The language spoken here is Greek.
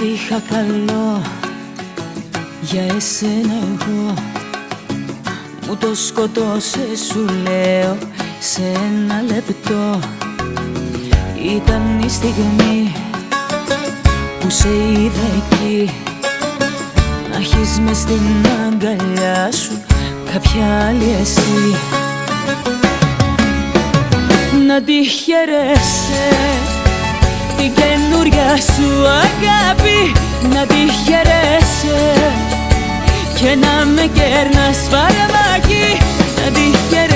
Ό,τι είχα καλό για εσένα εγώ μου το σκοτώσες, σου λέω, σε ένα λεπτό. Ήταν η στιγμή που σε είδα εκεί, να έχεις μες στην αγκαλιά σου κάποια άλλη εσύ. Να τη χαιρέσαι την καινούρια σου αγάπη, να τη χαιρέσαι και να με κέρνας φαρμάκι, να τη χαιρέσαι